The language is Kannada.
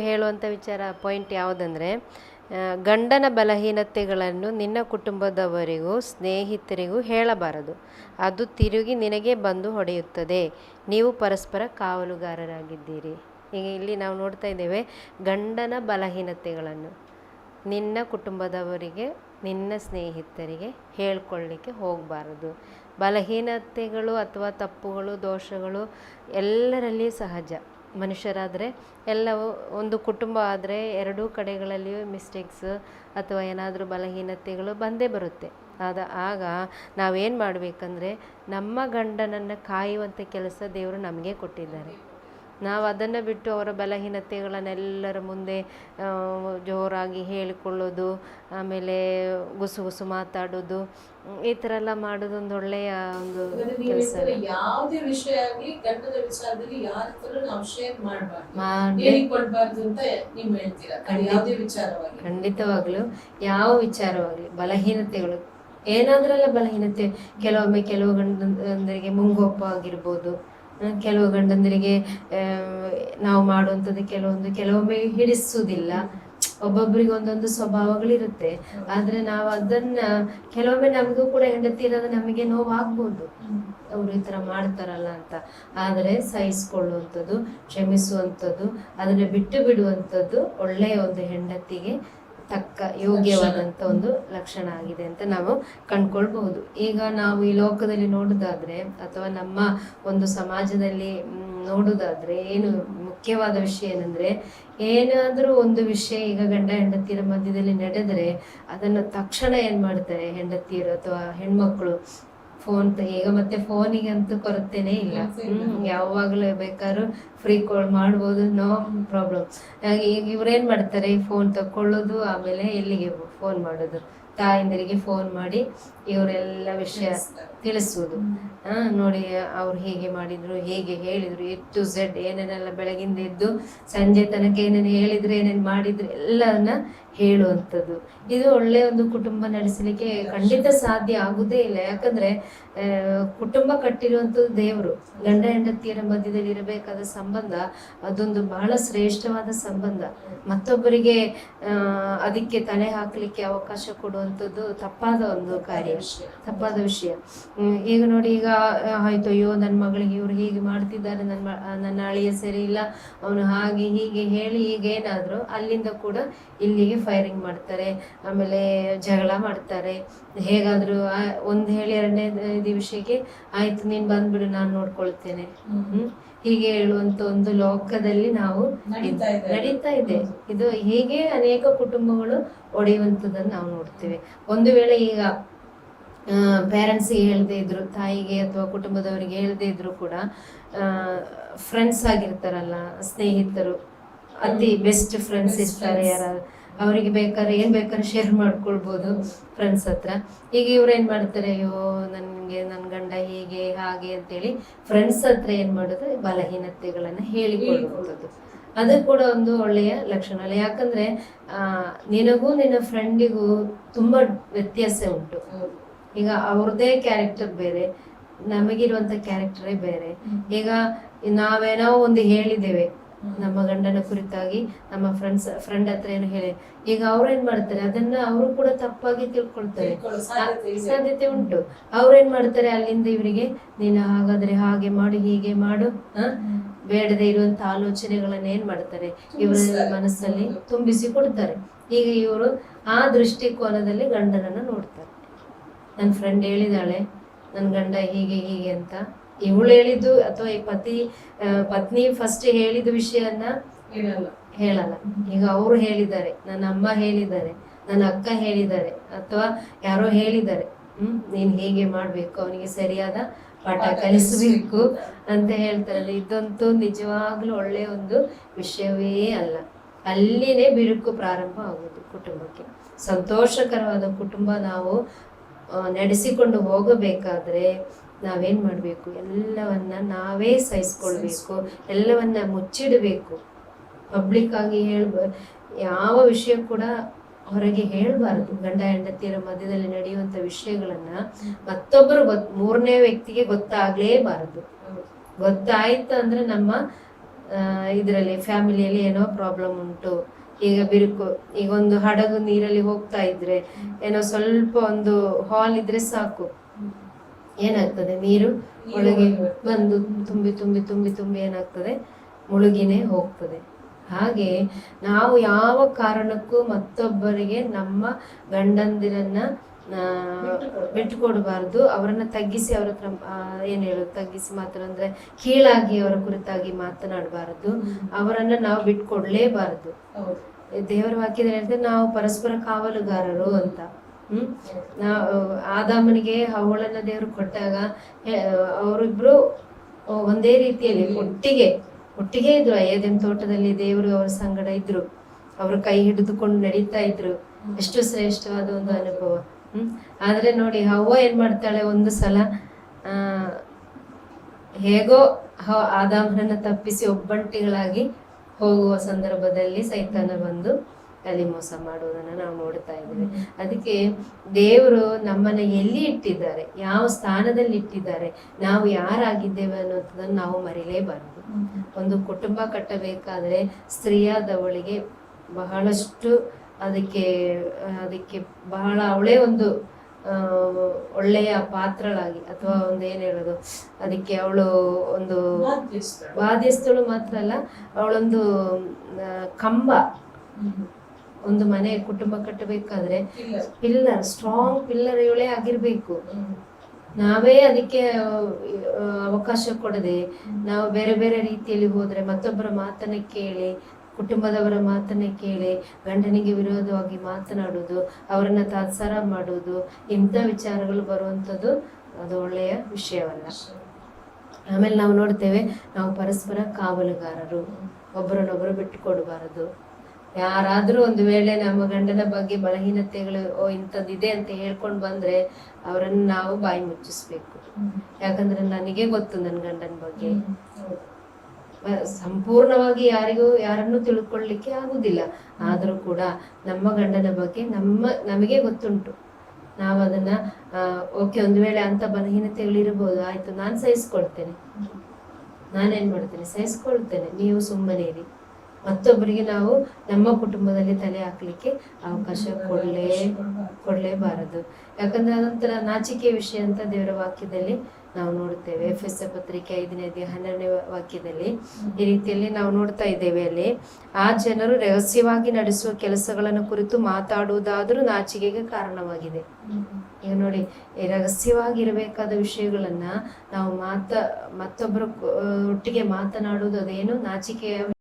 ಹೇಳುವಂಥ ಪಾಯಿಂಟ್ ಯಾವುದಂದರೆ, ಗಂಡನ ಬಲಹೀನತೆಗಳನ್ನು ನಿನ್ನ ಕುಟುಂಬದವರಿಗೂ ಸ್ನೇಹಿತರಿಗೂ ಹೇಳಬಾರದು. ಅದು ತಿರುಗಿ ನಿನಗೆ ಬಂದು ಹೊಡೆಯುತ್ತದೆ. ನೀವು ಪರಸ್ಪರ ಕಾವಲುಗಾರರಾಗಿದ್ದೀರಿ. ಈಗ ಇಲ್ಲಿ ನಾವು ನೋಡ್ತಾ ಇದ್ದೇವೆ, ಗಂಡನ ಬಲಹೀನತೆಗಳನ್ನು ನಿನ್ನ ಕುಟುಂಬದವರಿಗೆ, ನಿನ್ನ ಸ್ನೇಹಿತರಿಗೆ ಹೇಳ್ಕೊಳ್ಳಿಕ್ಕೆ ಹೋಗಬಾರದು. ಬಲಹೀನತೆಗಳು ಅಥವಾ ತಪ್ಪುಗಳು, ದೋಷಗಳು ಎಲ್ಲರಲ್ಲಿ ಸಹಜ. ಮನುಷ್ಯರಾದರೆ ಎಲ್ಲವೂ, ಒಂದು ಕುಟುಂಬ ಆದರೆ ಎರಡೂ ಕಡೆಗಳಲ್ಲಿಯೂ ಮಿಸ್ಟೇಕ್ಸ್ ಅಥವಾ ಏನಾದರೂ ಬಲಹೀನತೆಗಳು ಬಂದೇ ಬರುತ್ತೆ. ಆಗ ನಾವೇನು ಮಾಡಬೇಕಂದ್ರೆ, ನಮ್ಮ ಗಂಡನನ್ನು ಕಾಯುವಂಥ ಕೆಲಸ ದೇವರು ನಮಗೆ ಕೊಟ್ಟಿದ್ದಾರೆ. ನಾವು ಅದನ್ನು ಬಿಟ್ಟು ಅವರ ಬಲಹೀನತೆಗಳನ್ನೆಲ್ಲರ ಮುಂದೆ ಜೋರಾಗಿ ಹೇಳಿಕೊಳ್ಳೋದು, ಆಮೇಲೆ ಗುಸು ಮಾತಾಡೋದು, ಈ ಥರ ಎಲ್ಲ ಮಾಡೋದು ಒಂದು ಒಳ್ಳೆಯ ಒಂದು ಕೆಲಸ. ಯಾವುದೇ ವಿಷಯ ಆಗಲಿ ಗಂಡದ ವಿಚಾರದಲ್ಲಿ ಯಾರ ಹತ್ರ ನಾವು ಶೇರ್ ಮಾಡಬಾರ್ದು ಅಂತ ನೀವು ಹೇಳ್ತೀರಾ? ಖಂಡಿತವಾಗ್ಲೂ ಯಾವ ವಿಚಾರವಾಗಲಿ, ಬಲಹೀನತೆಗಳು ಏನಾದ್ರೆಲ್ಲ ಬಲಹೀನತೆ. ಕೆಲವು ಗಂಡಂದರಿಗೆ ಮುಂಗೋಪ ಆಗಿರ್ಬೋದು, ಕೆಲವು ಗಂಡಂದರಿಗೆ ನಾವು ಮಾಡುವಂಥದ್ದು ಕೆಲವೊಮ್ಮೆ ಹಿಡಿಸುವುದಿಲ್ಲ. ಒಬ್ಬೊಬ್ಬರಿಗೆ ಒಂದೊಂದು ಸ್ವಭಾವಗಳಿರುತ್ತೆ. ಆದರೆ ನಾವು ಅದನ್ನ ಕೆಲವೊಮ್ಮೆ ನಮಗೂ ಕೂಡ ಹೆಂಡತಿ ಇರೋದು ನಮಗೆ ನೋವಾಗ್ಬೋದು, ಅವರು ಈ ಥರ ಮಾಡ್ತಾರಲ್ಲ ಅಂತ. ಆದರೆ ಸಹಿಸ್ಕೊಳ್ಳುವಂಥದ್ದು, ಕ್ಷಮಿಸುವಂಥದ್ದು, ಅದನ್ನು ಬಿಟ್ಟು ಬಿಡುವಂಥದ್ದು ಒಳ್ಳೆಯ ಒಂದು ಹೆಂಡತಿಗೆ ತಕ್ಕ ಯೋಗ್ಯವಾದಂಥ ಒಂದು ಲಕ್ಷಣ ಆಗಿದೆ ಅಂತ ನಾವು ಕಂಡ್ಕೊಳ್ಬಹುದು. ಈಗ ನಾವು ಈ ಲೋಕದಲ್ಲಿ ನೋಡೋದಾದ್ರೆ ಅಥವಾ ನಮ್ಮ ಒಂದು ಸಮಾಜದಲ್ಲಿ ನೋಡೋದಾದ್ರೆ ಏನು ಮುಖ್ಯವಾದ ವಿಷಯ ಏನಂದ್ರೆ, ಏನಾದರೂ ಒಂದು ವಿಷಯ ಈಗ ಗಂಡ ಹೆಂಡತಿಯರ ಮಧ್ಯದಲ್ಲಿ ನಡೆದರೆ ಅದನ್ನು ತಕ್ಷಣ ಏನು ಮಾಡ್ತಾರೆ ಹೆಂಡತಿಯರು ಅಥವಾ ಹೆಣ್ಮಕ್ಳು, ಫೋನ್ ಈಗ ಮತ್ತೆ ಫೋನಿಗೆ ಅಂತೂ ಕೊರತೆನೇ ಇಲ್ಲ. ಯಾವಾಗಲೂ ಬೇಕಾದ್ರೂ ಫ್ರೀ ಕಾಲ್ ಮಾಡ್ಬೋದು, ನೋ ಪ್ರಾಬ್ಲಮ್. ಈಗ ಇವ್ರೇನ್ ಮಾಡ್ತಾರೆ, ಫೋನ್ ತಕೊಳ್ಳೋದು, ಆಮೇಲೆ ಎಲ್ಲಿಗೆ ಫೋನ್ ಮಾಡೋದು, ತಾಯಂದಿರಿಗೆ ಫೋನ್ ಮಾಡಿ ಇವರೆಲ್ಲ ವಿಷಯ ತಿಳಿಸುವುದು. ನೋಡಿ ಅವ್ರು ಹೇಗೆ ಮಾಡಿದ್ರು, ಹೇಗೆ ಹೇಳಿದ್ರು, A to Z ಏನೇನೆಲ್ಲ ಬೆಳಗಿಂದ ಎದ್ದು ಸಂಜೆ ತನಕ ಏನೇನು ಹೇಳಿದ್ರು, ಏನೇನು ಮಾಡಿದ್ರು ಎಲ್ಲವನ್ನ ಹೇಳುವಂಥದ್ದು. ಇದು ಒಳ್ಳೆಯ ಒಂದು ಕುಟುಂಬ ನಡೆಸಲಿಕ್ಕೆ ಖಂಡಿತ ಸಾಧ್ಯ ಆಗುದೇ ಇಲ್ಲ. ಯಾಕಂದ್ರೆ ಕುಟುಂಬ ಕಟ್ಟಿರುವಂಥದ್ದು ದೇವರು. ಗಂಡ ಹೆಂಡತಿಯರ ಮಧ್ಯದಲ್ಲಿ ಇರಬೇಕಾದ ಸಂಬಂಧ ಅದೊಂದು ಬಹಳ ಶ್ರೇಷ್ಠವಾದ ಸಂಬಂಧ. ಮತ್ತೊಬ್ಬರಿಗೆ ಅದಕ್ಕೆ ತಲೆ ಹಾಕಲಿಕ್ಕೆ ಅವಕಾಶ ಕೊಡುವಂಥದ್ದು ತಪ್ಪಾದ ಒಂದು ಕಾರ್ಯ, ತಪ್ಪಾದ ವಿಷಯ. ಈಗ ನೋಡಿ, ಈಗ ಆಯ್ತು, ಅಯ್ಯೋ ನನ್ನ ಮಗಳಿಗೆ ಇವ್ರು ಹೀಗೆ ಮಾಡ್ತಿದ್ದಾರೆ, ನನ್ನ ಅಳಿಯ ಸರಿ ಇಲ್ಲ, ಅವನು ಹಾಗೆ ಹೀಗೆ ಹೇಳಿ ಈಗೇನಾದ್ರು ಅಲ್ಲಿಂದ ಕೂಡ ಇಲ್ಲಿಗೆ ಫೈರಿಂಗ್ ಮಾಡ್ತಾರೆ, ಆಮೇಲೆ ಜಗಳ ಮಾಡ್ತಾರೆ. ಹೇಗಾದ್ರು ಒಂದು ಹೇಳಿ ಎರಡನೇ ವಿಷಯಕ್ಕೆ ಆಯ್ತು ನೀನ್ ಬಂದ್ಬಿಡು, ನಾನು ನೋಡ್ಕೊಳ್ತೇನೆ, ಹೀಗೆ ಹೇಳುವಂತ ಒಂದು ಲೋಕದಲ್ಲಿ ನಾವು ನಡೀತಾ ಇದೆ. ಇದು ಹೀಗೆ ಅನೇಕ ಕುಟುಂಬಗಳು ಒಡೆಯುವಂಥದ್ದನ್ನು ನಾವು ನೋಡ್ತೇವೆ. ಒಂದು ವೇಳೆ ಈಗ ಪೇರೆಂಟ್ಸಿಗೆ ಹೇಳದೇ ಇದ್ರು, ತಾಯಿಗೆ ಅಥವಾ ಕುಟುಂಬದವರಿಗೆ ಹೇಳದೇ ಇದ್ರು ಕೂಡ ಫ್ರೆಂಡ್ಸ್ ಆಗಿರ್ತಾರಲ್ಲ, ಸ್ನೇಹಿತರು, ಅತಿ ಬೆಸ್ಟ್ ಫ್ರೆಂಡ್ಸ್ ಇರ್ತಾರೆ ಯಾರು, ಅವರಿಗೆ ಬೇಕಾದ್ರೆ ಏನ್ ಬೇಕಾದ್ರೆ ಶೇರ್ ಮಾಡ್ಕೊಳ್ಬೋದು ಫ್ರೆಂಡ್ಸ್ ಹತ್ರ. ಈಗ ಇವ್ರು ಏನ್ ಮಾಡ್ತಾರೆ, ಅಯ್ಯೋ ನನ್ನ ಗಂಡ ಹೀಗೆ ಹಾಗೆ ಅಂತೇಳಿ ಫ್ರೆಂಡ್ಸ್ ಹತ್ರ ಏನ್ ಮಾಡೋದು, ಬಲಹೀನತೆಗಳನ್ನ ಹೇಳಿಕೊಳ್ಳುವಂಥದ್ದು. ಅದು ಕೂಡ ಒಂದು ಒಳ್ಳೆಯ ಲಕ್ಷಣ ಅಲ್ಲ. ಯಾಕಂದ್ರೆ ನಿನಗೂ ನಿನ್ನ ಫ್ರೆಂಡಿಗೂ ತುಂಬಾ ವ್ಯತ್ಯಾಸ ಉಂಟು. ಈಗ ಅವ್ರದ್ದೇ ಕ್ಯಾರೆಕ್ಟರ್ ಬೇರೆ, ನಮಗಿರುವಂತ ಕ್ಯಾರೆಕ್ಟರೇ ಬೇರೆ. ಈಗ ನಾವೇನೋ ಒಂದು ಹೇಳಿದ್ದೇವೆ ನಮ್ಮ ಗಂಡನ ಕುರಿತಾಗಿ, ನಮ್ಮ ಫ್ರೆಂಡ್ ಹತ್ರ ಏನು ಹೇಳಿ, ಈಗ ಅವ್ರೇನ್ ಮಾಡ್ತಾರೆ ಅದನ್ನ ಅವರು ಕೂಡ ತಪ್ಪಾಗಿ ತಿಳ್ಕೊಳ್ತಾರೆ, ಸಾಧ್ಯತೆ ಉಂಟು. ಅವ್ರೇನ್ ಮಾಡ್ತಾರೆ, ಅಲ್ಲಿಂದ ಇವರಿಗೆ ನೀನು ಹಾಗಾದ್ರೆ ಹಾಗೆ ಮಾಡು, ಹೀಗೆ ಮಾಡು, ಬೇಡದೆ ಇರುವಂತ ಆಲೋಚನೆಗಳನ್ನ ಏನ್ ಮಾಡ್ತಾರೆ ಇವರ ಮನಸ್ಸಲ್ಲಿ ತುಂಬಿಸಿ ಕೊಡ್ತಾರೆ. ಈಗ ಇವರು ಆ ದೃಷ್ಟಿಕೋನದಲ್ಲಿ ಗಂಡನನ್ನ ನೋಡ್ತಾರೆ. ನನ್ನ ಫ್ರೆಂಡ್ ಹೇಳಿದಾಳೆ ನನ್ನ ಗಂಡ ಹೀಗೆ ಹೀಗೆ ಅಂತ, ಇವಳು ಹೇಳಿದ್ದು ಅಥವಾ ಈ ಪತ್ನಿ ಫಸ್ಟ್ ಹೇಳಿದ ವಿಷಯನ್ನ ಹೇಳಲ್ಲ. ಈಗ ಅವರು ಹೇಳಿದ್ದಾರೆ, ನನ್ನ ಅಮ್ಮ ಹೇಳಿದ್ದಾರೆ, ನನ್ನ ಅಕ್ಕ ಹೇಳಿದ್ದಾರೆ, ಅಥವಾ ಯಾರೋ ಹೇಳಿದ್ದಾರೆ, ನೀನ್ ಹೇಗೆ ಮಾಡ್ಬೇಕು, ಅವನಿಗೆ ಸರಿಯಾದ ಪಾಠ ಕಲಿಸಬೇಕು ಅಂತ ಹೇಳ್ತಾರೆ. ಇದಂತೂ ನಿಜವಾಗ್ಲೂ ಒಳ್ಳೆಯ ಒಂದು ವಿಷಯವೇ ಅಲ್ಲ. ಅಲ್ಲಿನೇ ಬಿರುಕು ಪ್ರಾರಂಭ ಆಗುವುದು ಕುಟುಂಬಕ್ಕೆ. ಸಂತೋಷಕರವಾದ ಕುಟುಂಬ ನಾವು ನಡೆಸಿಕೊಂಡು ಹೋಗಬೇಕಾದ್ರೆ ನಾವೇನ್ ಮಾಡ್ಬೇಕು, ಎಲ್ಲವನ್ನ ನಾವೇ ಸಹಿಸ್ಕೊಳ್ಬೇಕು, ಎಲ್ಲವನ್ನ ಮುಚ್ಚಿಡಬೇಕು. ಪಬ್ಲಿಕ್ ಆಗಿ ಯಾವ ವಿಷಯ ಕೂಡ ಹೊರಗೆ ಹೇಳ್ಬಾರ್ದು. ಗಂಡ ಹೆಂಡತಿಯರ ಮಧ್ಯದಲ್ಲಿ ನಡೆಯುವಂತ ವಿಷಯಗಳನ್ನ ಮತ್ತೊಬ್ಬರು ಮೂರನೇ ವ್ಯಕ್ತಿಗೆ ಗೊತ್ತಾಗ್ಲೇಬಾರದು. ಗೊತ್ತಾಯ್ತು ಅಂದ್ರೆ ನಮ್ಮ ಇದರಲ್ಲಿ ಫ್ಯಾಮಿಲಿಯಲ್ಲಿ ಏನೋ ಪ್ರಾಬ್ಲಮ್ ಉಂಟು, ಈಗ ಬಿರುಕು, ಈಗ ಒಂದು ಹಡಗು ನೀರಲ್ಲಿ ಹೋಗ್ತಾ ಇದ್ರೆ ಏನೋ ಸ್ವಲ್ಪ ಒಂದು ಹಾಲ್ ಇದ್ರೆ ಸಾಕು, ಏನಾಗ್ತದೆ, ನೀರು ಒಳಗೆ ಬಂದು ತುಂಬಿ ತುಂಬಿ ತುಂಬಿ ತುಂಬಿ ಏನಾಗ್ತದೆ, ಮುಳುಗಿನೇ ಹೋಗ್ತದೆ. ಹಾಗೆ ನಾವು ಯಾವ ಕಾರಣಕ್ಕೂ ಮತ್ತೊಬ್ಬರಿಗೆ ನಮ್ಮ ಗಂಡಂದಿರನ್ನ ಬಿಟ್ಟುಕೊಡಬಾರ್ದು, ಅವರನ್ನ ತಗ್ಗಿಸಿ ಅವ್ರ ಹತ್ರ ಏನ್ ಹೇಳೋದು, ತಗ್ಗಿಸಿ ಮಾತಾಡಂದ್ರೆ ಕೀಳಾಗಿ ಅವರ ಕುರಿತಾಗಿ ಮಾತನಾಡಬಾರದು, ಅವರನ್ನ ನಾವು ಬಿಟ್ಕೊಡ್ಲೇಬಾರದು. ದೇವರ ವಾಕ್ಯದಲ್ಲಿ ಹೇಳ್ತಾರೆ ನಾವು ಪರಸ್ಪರ ಕಾವಲುಗಾರರು ಅಂತ. ನಾವು ಆದಾಮನಿಗೆ ಹವಳನ್ನ ದೇವರು ಕೊಟ್ಟಾಗ ಅವರಿಬ್ರು ಒಂದೇ ರೀತಿಯಲ್ಲಿ ಒಟ್ಟಿಗೆ ಇದ್ರು. ಏದೆನ್ ತೋಟದಲ್ಲಿ ದೇವರು ಅವರ ಸಂಗಡ ಇದ್ರು, ಅವರು ಕೈ ಹಿಡಿದುಕೊಂಡು ನಡೀತಾ ಇದ್ರು. ಎಷ್ಟು ಶ್ರೇಷ್ಠವಾದ ಒಂದು ಅನುಭವ. ಆದ್ರೆ ನೋಡಿ ಹವ್ವ ಏನ್ ಮಾಡ್ತಾಳೆ, ಒಂದು ಸಲ ಹೇಗೋ ಆದಾಮನನ್ನ ತಪ್ಪಿಸಿ ಒಬ್ಬಂಟಿಗಳಾಗಿ ಹೋಗುವ ಸಂದರ್ಭದಲ್ಲಿ ಸೈತಾನ ಬಂದು ಅಲ್ಲಿ ಮೋಸ ಮಾಡುವುದನ್ನ ನಾವು ನೋಡ್ತಾ ಇದ್ದೀವಿ. ಅದಕ್ಕೆ ದೇವರು ನಮ್ಮನ್ನ ಎಲ್ಲಿ ಇಟ್ಟಿದ್ದಾರೆ, ಯಾವ ಸ್ಥಾನದಲ್ಲಿ ಇಟ್ಟಿದ್ದಾರೆ, ನಾವು ಯಾರಾಗಿದ್ದೇವೆ ಅನ್ನೋದನ್ನ ನಾವು ಮರಿಲೇಬಾರದು. ಒಂದು ಕುಟುಂಬ ಕಟ್ಟಬೇಕಾದ್ರೆ ಸ್ತ್ರೀಯಾದವಳಿಗೆ ಬಹಳಷ್ಟು ಅದಕ್ಕೆ ಬಹಳ ಅವಳೇ ಒಂದು ಒಳ್ಳೆಯ ಪಾತ್ರಳಾಗಿ, ಅಥವಾ ಒಂದು ಏನ್ ಹೇಳೋದು, ಅದಕ್ಕೆ ಅವಳು ಒಂದು ಬಾಧ್ಯಸ್ಥಳು ಮಾತ್ರ ಅಲ್ಲ, ಅವಳೊಂದು ಕಂಬ. ಒಂದು ಮನೆ ಕುಟುಂಬ ಕಟ್ಟಬೇಕಾದ್ರೆ ಸ್ಟ್ರಾಂಗ್ ಪಿಲ್ಲರ್ ಇವಳೇ ಆಗಿರ್ಬೇಕು. ನಾವೇ ಅದಕ್ಕೆ ಅವಕಾಶ ಕೊಡದೆ ನಾವು ಬೇರೆ ಬೇರೆ ರೀತಿಯಲ್ಲಿ ಹೋದ್ರೆ, ಮತ್ತೊಬ್ಬರ ಮಾತನ್ನ ಕೇಳಿ, ಕುಟುಂಬದವರ ಮಾತನ್ನ ಕೇಳಿ ಗಂಡನಿಗೆ ವಿರೋಧವಾಗಿ ಮಾತನಾಡುವುದು, ಅವರನ್ನ ತಾತ್ಸಾರ ಮಾಡುವುದು, ಇಂಥ ವಿಚಾರಗಳು ಬರುವಂಥದ್ದು ಅದು ಒಳ್ಳೆಯ ವಿಷಯವಲ್ಲ. ಆಮೇಲೆ ನಾವು ನೋಡ್ತೇವೆ, ನಾವು ಪರಸ್ಪರ ಕಾವಲುಗಾರರು, ಒಬ್ಬರನ್ನೊಬ್ಬರು ಬಿಟ್ಟು ಕೊಡಬಾರದು. ಯಾರಾದ್ರೂ ಒಂದು ವೇಳೆ ನಮ್ಮ ಗಂಡನ ಬಗ್ಗೆ ಬಲಹೀನತೆಗಳು ಇಂಥದ್ದಿದೆ ಅಂತ ಹೇಳ್ಕೊಂಡು ಬಂದ್ರೆ ಅವರನ್ನು ನಾವು ಬಾಯಿ ಮುಚ್ಚಿಸ್ಬೇಕು. ಯಾಕಂದ್ರೆ ನನಗೆ ಗೊತ್ತು ನನ್ನ ಗಂಡನ ಬಗ್ಗೆ. ಸಂಪೂರ್ಣವಾಗಿ ಯಾರನ್ನು ತಿಳ್ಕೊಳ್ಳಿಕ್ಕೆ ಆಗುದಿಲ್ಲ, ಆದ್ರೂ ಕೂಡ ನಮ್ಮ ಗಂಡನ ಬಗ್ಗೆ ನಮಗೆ ಗೊತ್ತುಂಟು. ನಾವು ಅದನ್ನ ಓಕೆ, ಒಂದು ವೇಳೆ ಅಂತ ಬಲಹೀನತೆಗಳಿರ್ಬೋದು, ಆಯ್ತು ನಾನು ಸಹಿಸ್ಕೊಳ್ತೇನೆ, ನಾನೇನ್ ಮಾಡ್ತೇನೆ, ಸಹಿಸ್ಕೊಳ್ತೇನೆ, ನೀವು ಸುಮ್ಮನೆ ಇರಿ. ಮತ್ತೊಬ್ಬರಿಗೆ ನಾವು ನಮ್ಮ ಕುಟುಂಬದಲ್ಲಿ ತಲೆ ಹಾಕ್ಲಿಕ್ಕೆ ಅವಕಾಶ ಕೊಡ್ಲೇಬಾರದು. ಯಾಕಂದ್ರೆ ಅದೊಂಥರ ನಾಚಿಕೆಯ ವಿಷಯ ಅಂತ ದೇವರ ವಾಕ್ಯದಲ್ಲಿ ನಾವು ನೋಡುತ್ತೇವೆ. ಎಫೆಸ ಪತ್ರಿಕೆ 5ನೇ ಅಧ್ಯಾಯ 12ನೇ ವಾಕ್ಯದಲ್ಲಿ ಈ ರೀತಿಯಲ್ಲಿ ನಾವು ನೋಡ್ತಾ ಇದ್ದೇವೆ. ಅಲ್ಲಿ ಆ ಜನರು ರಹಸ್ಯವಾಗಿ ನಡೆಸುವ ಕೆಲಸಗಳನ್ನು ಕುರಿತು ಮಾತಾಡುವುದಾದರೂ ನಾಚಿಕೆಗೆ ಕಾರಣವಾಗಿದೆ. ಈಗ ನೋಡಿ, ರಹಸ್ಯವಾಗಿ ಇರಬೇಕಾದ ವಿಷಯಗಳನ್ನ ನಾವು ಮತ್ತೊಬ್ಬರ ಒಟ್ಟಿಗೆ ಮಾತನಾಡುವುದು ಅದೇನು ನಾಚಿಕೆಯ